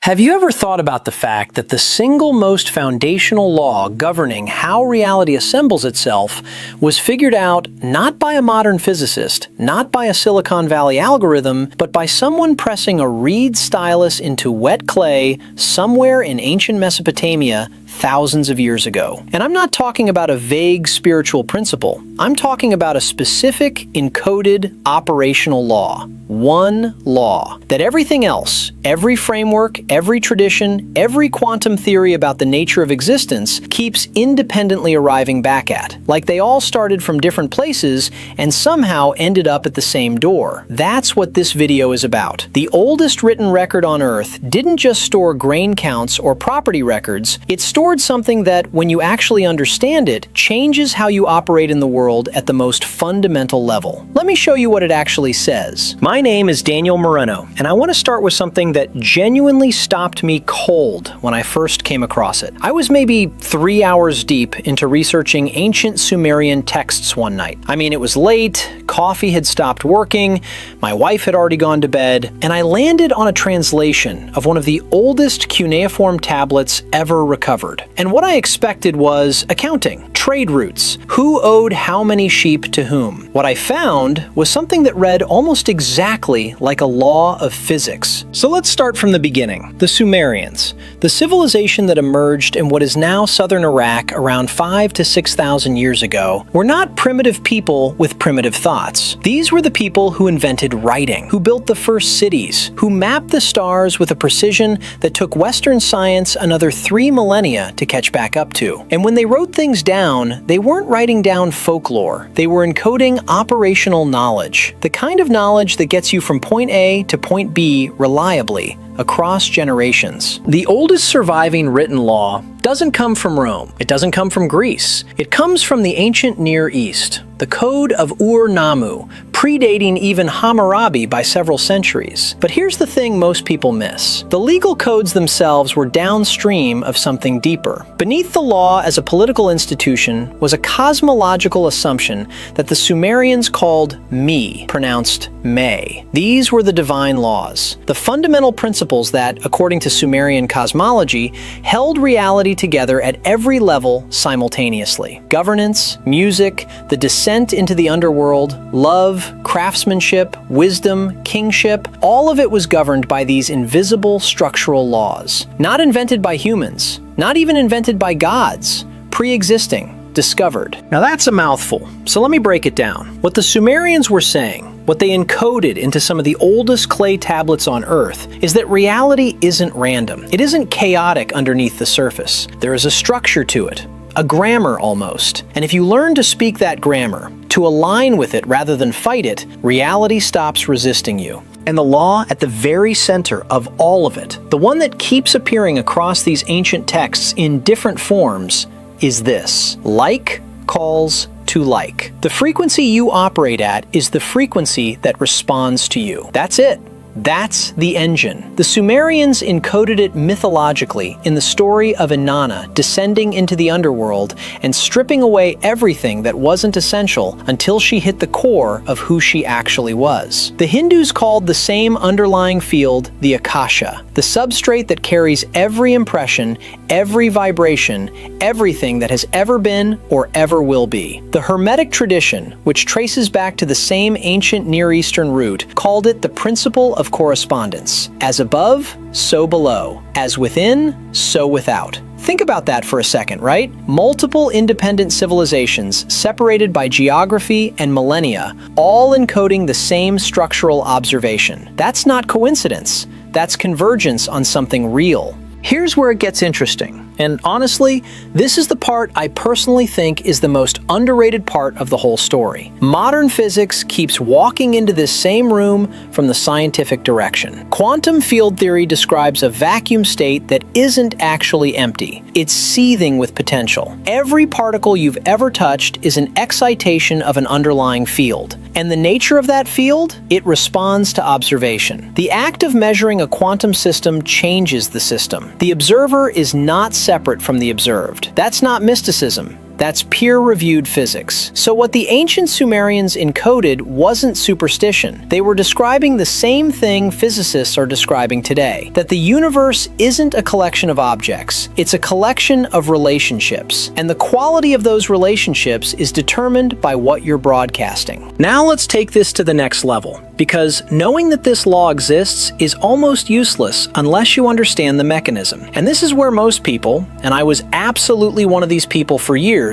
Have you ever thought about the fact that the single most foundational law governing how reality assembles itself was figured out not by a modern physicist, not by a Silicon Valley algorithm, but by someone pressing a reed stylus into wet clay somewhere in ancient Mesopotamia thousands of years ago? And I'm not talking about a vague spiritual principle. I'm talking about a specific, encoded, operational law. One law that everything else, every framework, every tradition, every quantum theory about the nature of existence keeps independently arriving back at. Like they all started from different places and somehow ended up at the same door. That's what this video is about. The oldest written record on Earth didn't just store grain counts or property records, it stored something that, when you actually understand it, changes how you operate in the world at the most fundamental level. Let me show you what it actually says. My name is Daniel Moreno, and I want to start with something that genuinely stopped me cold when I first came across it. I was maybe 3 hours deep into researching ancient Sumerian texts one night. I mean, it was late, coffee had stopped working, my wife had already gone to bed, and I landed on a translation of one of the oldest cuneiform tablets ever recovered. And what I expected was accounting, trade routes, who owed how many sheep to whom. What I found was something that read almost exactly like a law of physics. So let's start from the beginning. The Sumerians, the civilization that emerged in what is now southern Iraq around 5,000 to 6,000 years ago, were not primitive people with primitive thoughts. These were the people who invented writing, who built the first cities, who mapped the stars with a precision that took Western science another 3 millennia to catch back up to. And when they wrote things down, they weren't writing down folklore. They were encoding operational knowledge, the kind of knowledge that gets you from point A to point B reliably across generations. The oldest surviving written law doesn't come from Rome. It doesn't come from Greece. It comes from the ancient Near East, the Code of Ur-Nammu, predating even Hammurabi by several centuries. But here's the thing most people miss. The legal codes themselves were downstream of something deeper. Beneath the law as a political institution was a cosmological assumption that the Sumerians called me, pronounced may. These were the divine laws, the fundamental principles that, according to Sumerian cosmology, held reality together at every level simultaneously. Governance, music, the descent into the underworld, love, craftsmanship, wisdom, kingship, all of it was governed by these invisible structural laws. Not invented by humans, not even invented by gods, pre-existing, discovered. Now that's a mouthful, so let me break it down. What the Sumerians were saying, what they encoded into some of the oldest clay tablets on Earth, is that reality isn't random. It isn't chaotic underneath the surface. There is a structure to it, a grammar almost. And if you learn to speak that grammar, to align with it rather than fight it, reality stops resisting you. And the law at the very center of all of it, the one that keeps appearing across these ancient texts in different forms, is this: like calls to like. The frequency you operate at is the frequency that responds to you. That's it. That's the engine. The Sumerians encoded it mythologically in the story of Inanna descending into the underworld and stripping away everything that wasn't essential until she hit the core of who she actually was. The Hindus called the same underlying field the Akasha, the substrate that carries every impression, every vibration, everything that has ever been or ever will be. The Hermetic tradition, which traces back to the same ancient Near Eastern root, called it the principle of correspondence. As above, so below. As within, so without. Think about that for a second, right? Multiple independent civilizations separated by geography and millennia, all encoding the same structural observation. That's not coincidence. That's convergence on something real. Here's where it gets interesting. And honestly, this is the part I personally think is the most underrated part of the whole story. Modern physics keeps walking into this same room from the scientific direction. Quantum field theory describes a vacuum state that isn't actually empty. It's seething with potential. Every particle you've ever touched is an excitation of an underlying field. And the nature of that field? It responds to observation. The act of measuring a quantum system changes the system. The observer is not separate from the observed. That's not mysticism. That's peer-reviewed physics. So what the ancient Sumerians encoded wasn't superstition. They were describing the same thing physicists are describing today, that the universe isn't a collection of objects. It's a collection of relationships, and the quality of those relationships is determined by what you're broadcasting. Now let's take this to the next level, because knowing that this law exists is almost useless unless you understand the mechanism. And this is where most people, and I was absolutely one of these people for years,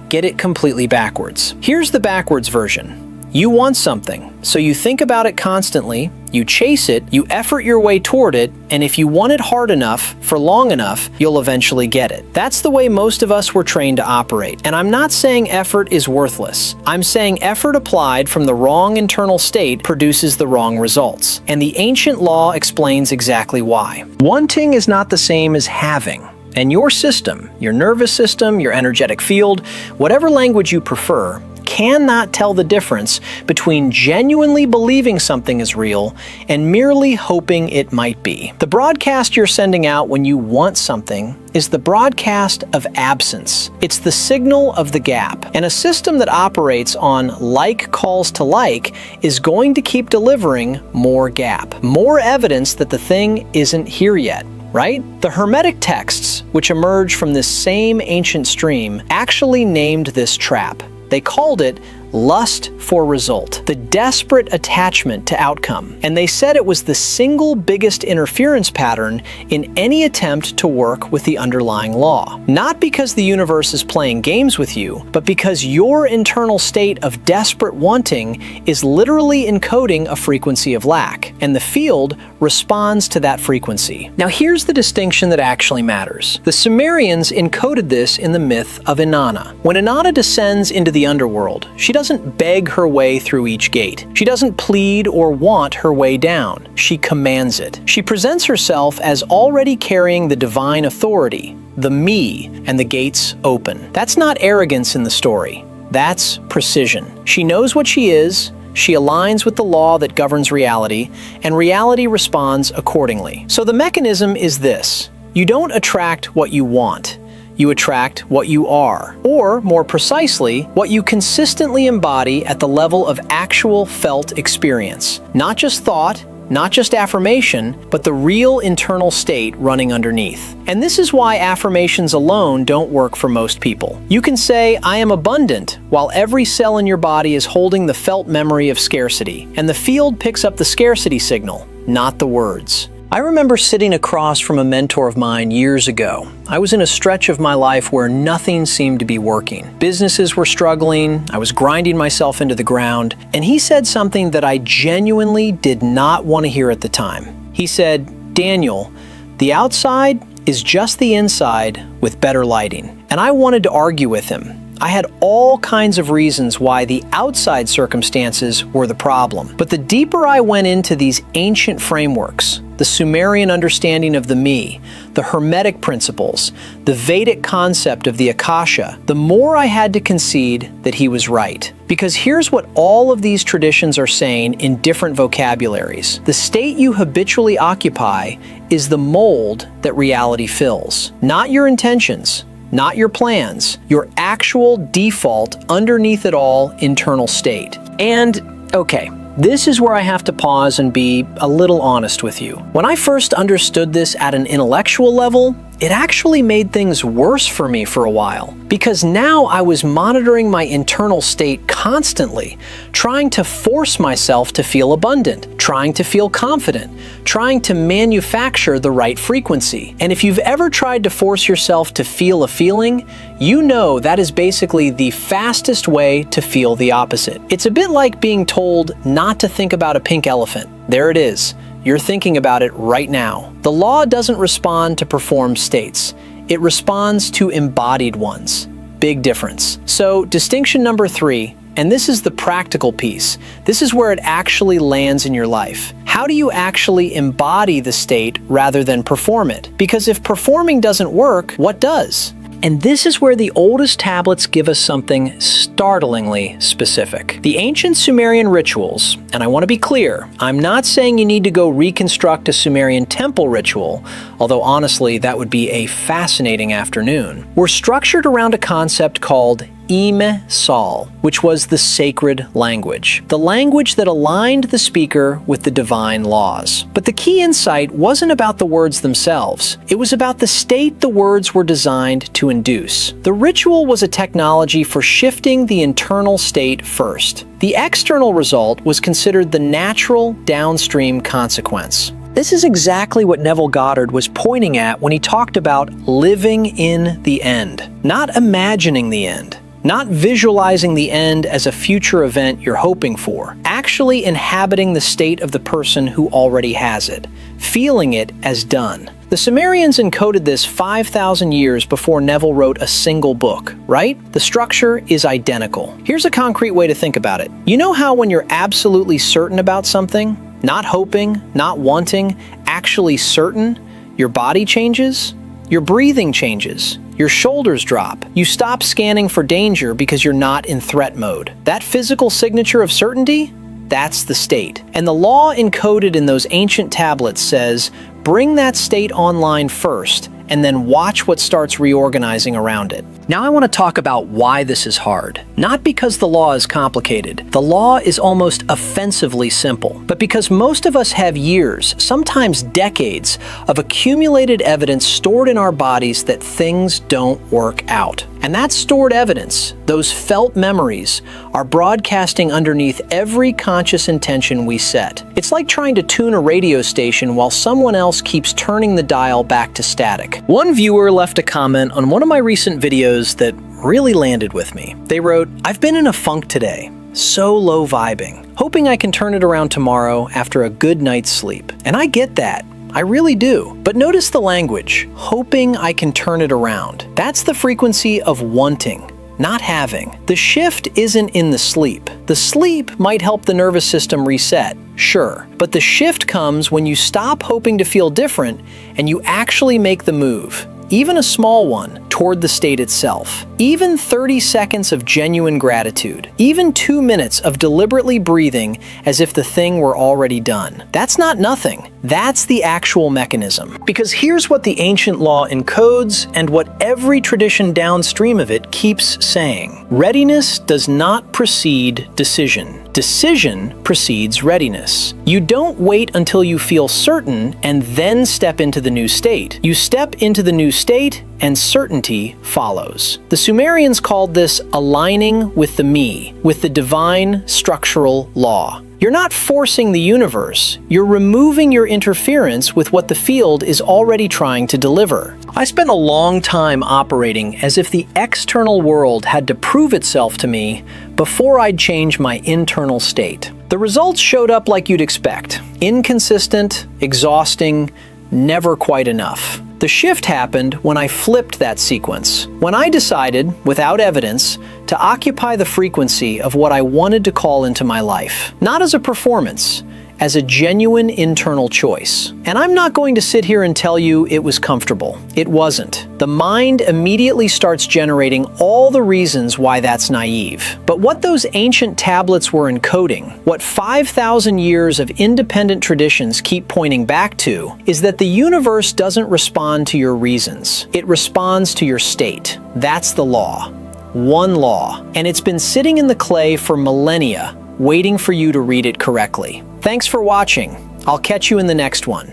get it completely backwards. Here's the backwards version. You want something, so you think about it constantly, you chase it, you effort your way toward it, and if you want it hard enough, for long enough, you'll eventually get it. That's the way most of us were trained to operate. And I'm not saying effort is worthless. I'm saying effort applied from the wrong internal state produces the wrong results. And the ancient law explains exactly why. Wanting is not the same as having. And your system, your nervous system, your energetic field, whatever language you prefer, cannot tell the difference between genuinely believing something is real and merely hoping it might be. The broadcast you're sending out when you want something is the broadcast of absence. It's the signal of the gap. And a system that operates on like calls to like is going to keep delivering more gap, more evidence that the thing isn't here yet. Right? The Hermetic texts, which emerge from this same ancient stream, actually named this trap. They called it lust for result, the desperate attachment to outcome. And they said it was the single biggest interference pattern in any attempt to work with the underlying law. Not because the universe is playing games with you, but because your internal state of desperate wanting is literally encoding a frequency of lack, and the field responds to that frequency. Now here's the distinction that actually matters. The Sumerians encoded this in the myth of Inanna. When Inanna descends into the underworld, she doesn't beg her way through each gate. She doesn't plead or want her way down. She commands it. She presents herself as already carrying the divine authority, the me, and the gates open. That's not arrogance in the story. That's precision. She knows what she is, she aligns with the law that governs reality, and reality responds accordingly. So the mechanism is this. You don't attract what you want. You attract what you are, or more precisely, what you consistently embody at the level of actual felt experience. Not just thought, not just affirmation, but the real internal state running underneath. And this is why affirmations alone don't work for most people. You can say, I am abundant, while every cell in your body is holding the felt memory of scarcity, and the field picks up the scarcity signal, not the words. I remember sitting across from a mentor of mine years ago. I was in a stretch of my life where nothing seemed to be working. Businesses were struggling, I was grinding myself into the ground, and he said something that I genuinely did not want to hear at the time. He said, Daniel, the outside is just the inside with better lighting. And I wanted to argue with him. I had all kinds of reasons why the outside circumstances were the problem. But the deeper I went into these ancient frameworks, the Sumerian understanding of the me, the Hermetic principles, the Vedic concept of the Akasha, the more I had to concede that he was right. Because here's what all of these traditions are saying in different vocabularies. The state you habitually occupy is the mold that reality fills, not your intentions. Not your plans, your actual default underneath it all internal state. And, okay, this is where I have to pause and be a little honest with you. When I first understood this at an intellectual level, it actually made things worse for me for a while, because now I was monitoring my internal state constantly, trying to force myself to feel abundant, trying to feel confident, trying to manufacture the right frequency. And if you've ever tried to force yourself to feel a feeling, you know that is basically the fastest way to feel the opposite. It's a bit like being told not to think about a pink elephant. There it is. You're thinking about it right now. The law doesn't respond to performed states. It responds to embodied ones. Big difference. So, distinction number 3, and this is the practical piece. This is where it actually lands in your life. How do you actually embody the state rather than perform it? Because if performing doesn't work, what does? And this is where the oldest tablets give us something startlingly specific. The ancient Sumerian rituals, and I want to be clear, I'm not saying you need to go reconstruct a Sumerian temple ritual, although honestly that would be a fascinating afternoon, were structured around a concept called Im-Sal, which was the sacred language, the language that aligned the speaker with the divine laws. But the key insight wasn't about the words themselves. It was about the state the words were designed to induce. The ritual was a technology for shifting the internal state first. The external result was considered the natural downstream consequence. This is exactly what Neville Goddard was pointing at when he talked about living in the end, not imagining the end. Not visualizing the end as a future event you're hoping for, actually inhabiting the state of the person who already has it, feeling it as done. The Sumerians encoded this 5,000 years before Neville wrote a single book, right? The structure is identical. Here's a concrete way to think about it. You know how when you're absolutely certain about something, not hoping, not wanting, actually certain, your body changes? Your breathing changes. Your shoulders drop. You stop scanning for danger because you're not in threat mode. That physical signature of certainty? That's the state. And the law encoded in those ancient tablets says, bring that state online first, and then watch what starts reorganizing around it. Now I want to talk about why this is hard. Not because the law is complicated. The law is almost offensively simple, but because most of us have years, sometimes decades, of accumulated evidence stored in our bodies that things don't work out. And that stored evidence, those felt memories, are broadcasting underneath every conscious intention we set. It's like trying to tune a radio station while someone else keeps turning the dial back to static. One viewer left a comment on one of my recent videos that really landed with me. They wrote, "I've been in a funk today, so low vibing, hoping I can turn it around tomorrow after a good night's sleep." And I get that. I really do. But notice the language, hoping I can turn it around. That's the frequency of wanting, not having. The shift isn't in the sleep. The sleep might help the nervous system reset, sure. But the shift comes when you stop hoping to feel different and you actually make the move, even a small one, toward the state itself. Even 30 seconds of genuine gratitude, even 2 minutes of deliberately breathing as if the thing were already done. That's not nothing. That's the actual mechanism. Because here's what the ancient law encodes and what every tradition downstream of it keeps saying. Readiness does not precede decision. Decision precedes readiness. You don't wait until you feel certain and then step into the new state. You step into the new state and certainty follows. The Sumerians called this aligning with the me, with the divine structural law. You're not forcing the universe, you're removing your interference with what the field is already trying to deliver. I spent a long time operating as if the external world had to prove itself to me before I'd change my internal state. The results showed up like you'd expect. Inconsistent, exhausting, never quite enough. The shift happened when I flipped that sequence. When I decided, without evidence, to occupy the frequency of what I wanted to call into my life. Not as a performance, as a genuine internal choice. And I'm not going to sit here and tell you it was comfortable. It wasn't. The mind immediately starts generating all the reasons why that's naive. But what those ancient tablets were encoding, what 5,000 years of independent traditions keep pointing back to, is that the universe doesn't respond to your reasons. It responds to your state. That's the law. One law. And it's been sitting in the clay for millennia, waiting for you to read it correctly. Thanks for watching. I'll catch you in the next one.